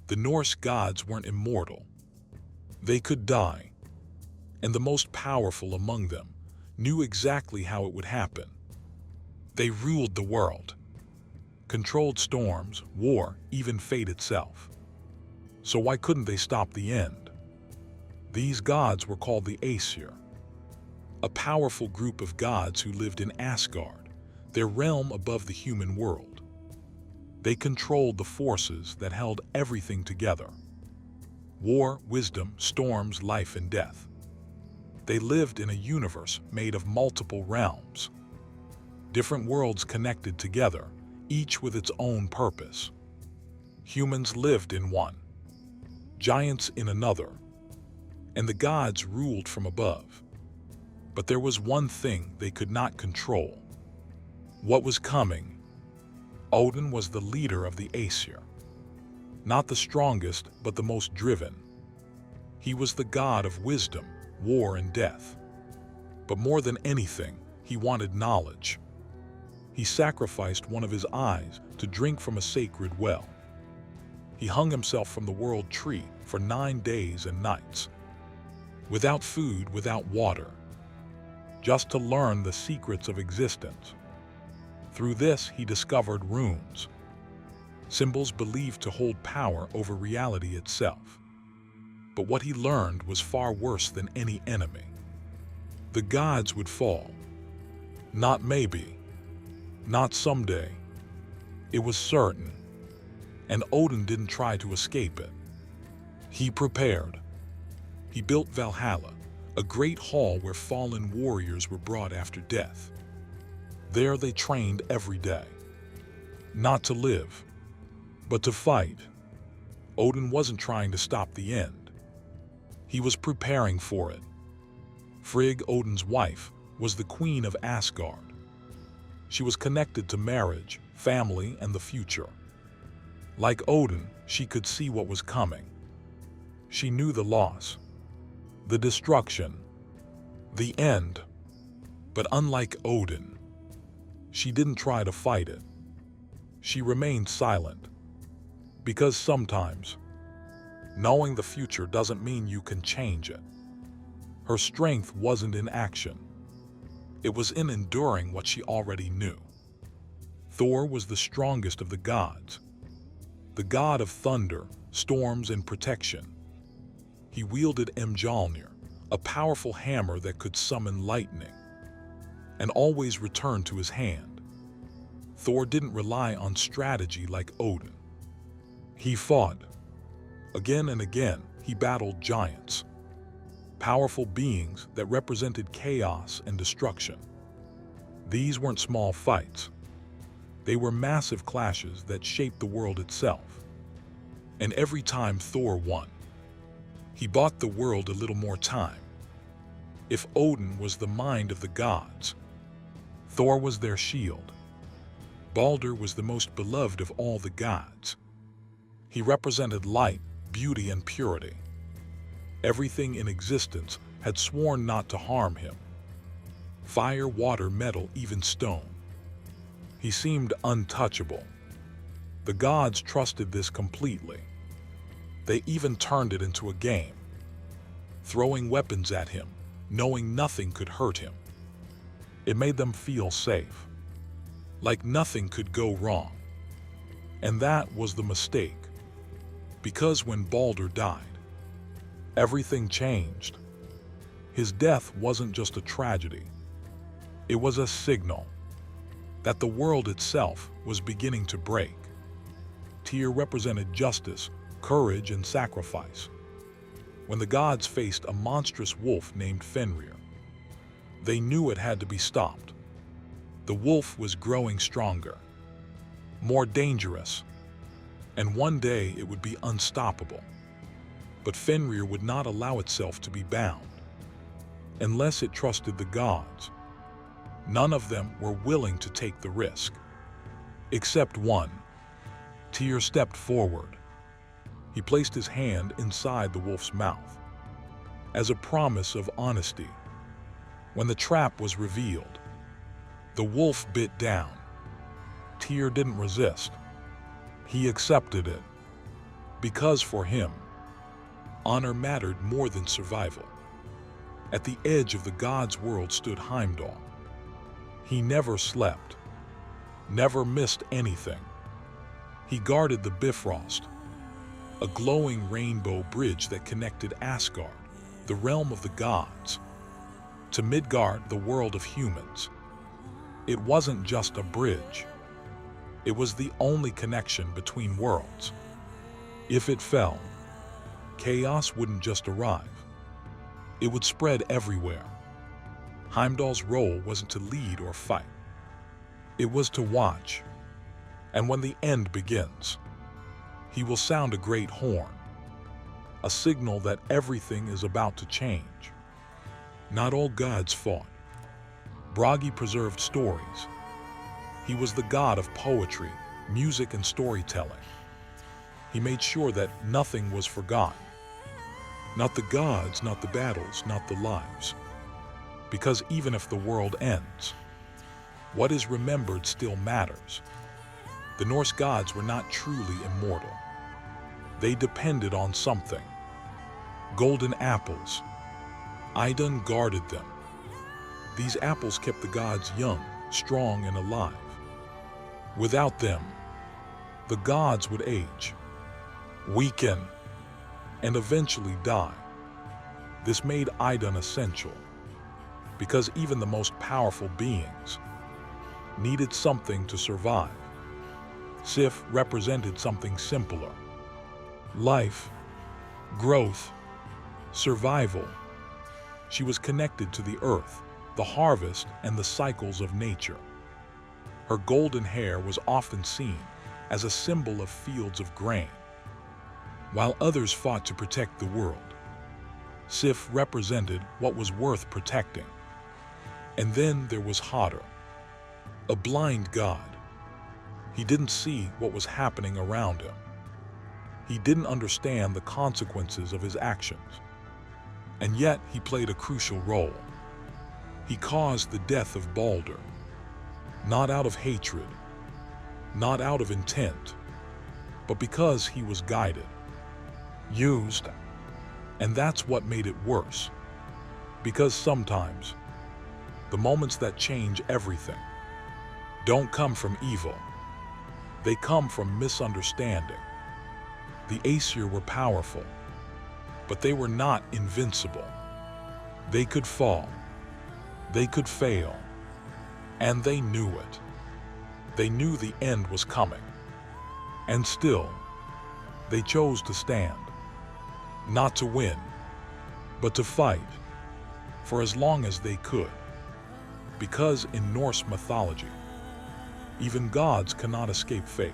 The Norse gods weren't immortal. They could die, and the most powerful among them knew exactly how it would happen. They ruled the world, controlled storms, war, even fate itself. So why couldn't they stop the end? These gods were called the Aesir, a powerful group of gods who lived in Asgard, their realm above the human world. They controlled the forces that held everything together: war, wisdom, storms, life and death. They lived in a universe made of multiple realms, different worlds connected together, each with its own purpose. Humans lived in one, giants in another, and the gods ruled from above. But there was one thing they could not control: what was coming. Odin was the leader of the Aesir, not the strongest, but the most driven. He was the god of wisdom, war, and death. But more than anything, he wanted knowledge. He sacrificed one of his eyes to drink from a sacred well. He hung himself from the world tree for 9 days and nights, without food, without water, just to learn the secrets of existence. Through this, he discovered runes, symbols believed to hold power over reality itself. But what he learned was far worse than any enemy. The gods would fall. Not maybe, not someday. It was certain. And Odin didn't try to escape it. He prepared. He built Valhalla, a great hall where fallen warriors were brought after death. There they trained every day, not to live, but to fight. Odin wasn't trying to stop the end. He was preparing for it. Frigg, Odin's wife, was the queen of Asgard. She was connected to marriage, family, and the future. Like Odin, she could see what was coming. She knew the loss, the destruction, the end. But unlike Odin, she didn't try to fight it. She remained silent. Because sometimes, knowing the future doesn't mean you can change it. Her strength wasn't in action. It was in enduring what she already knew. Thor was the strongest of the gods, the god of thunder, storms, and protection. He wielded Mjolnir, a powerful hammer that could summon lightning, and always returned to his hand. Thor didn't rely on strategy like Odin. He fought. Again and again, he battled giants, powerful beings that represented chaos and destruction. These weren't small fights. They were massive clashes that shaped the world itself. And every time Thor won, he bought the world a little more time. If Odin was the mind of the gods, Thor was their shield. Baldr was the most beloved of all the gods. He represented light, beauty, and purity. Everything in existence had sworn not to harm him. Fire, water, metal, even stone. He seemed untouchable. The gods trusted this completely. They even turned it into a game, throwing weapons at him, knowing nothing could hurt him. It made them feel safe, like nothing could go wrong. And that was the mistake, because when Baldr died, everything changed. His death wasn't just a tragedy. It was a signal that the world itself was beginning to break. Tyr represented justice, courage, and sacrifice. When the gods faced a monstrous wolf named Fenrir, they knew it had to be stopped. The wolf was growing stronger, more dangerous, and one day it would be unstoppable. But Fenrir would not allow itself to be bound, unless it trusted the gods. None of them were willing to take the risk, except one. Tyr stepped forward. He placed his hand inside the wolf's mouth, as a promise of honesty. When the trap was revealed, the wolf bit down. Tyr didn't resist. He accepted it. because for him, honor mattered more than survival. At the edge of the gods' world stood Heimdall. He never slept, never missed anything. He guarded the Bifrost, a glowing rainbow bridge that connected Asgard, the realm of the gods, to Midgard, the world of humans. It wasn't just a bridge. It was the only connection between worlds. If it fell, chaos wouldn't just arrive. It would spread everywhere. Heimdall's role wasn't to lead or fight. It was to watch. And when the end begins, he will sound a great horn, a signal that everything is about to change. Not all gods fought. Bragi preserved stories. He was the god of poetry, music, and storytelling. He made sure that nothing was forgotten. Not the gods, not the battles, not the lives. Because even if the world ends, what is remembered still matters. The Norse gods were not truly immortal. They depended on something. Golden apples. Idunn guarded them. These apples kept the gods young, strong, and alive. Without them, the gods would age, weaken, and eventually die. This made Idunn essential, because even the most powerful beings needed something to survive. Sif represented something simpler: life, growth, survival. She was connected to the earth, the harvest, and the cycles of nature. Her golden hair was often seen as a symbol of fields of grain. While others fought to protect the world, Sif represented what was worth protecting. And then there was Hodr, a blind god. He didn't see what was happening around him. He didn't understand the consequences of his actions. And yet he played a crucial role. He caused the death of Baldr, not out of hatred, not out of intent, but because he was guided, used, and that's what made it worse. Because sometimes, the moments that change everything don't come from evil. They come from misunderstanding. The Aesir were powerful, but they were not invincible. They could fall, they could fail, and they knew it. They knew the end was coming. And still, they chose to stand. Not to win, but to fight, for as long as they could. Because in Norse mythology, even gods cannot escape fate.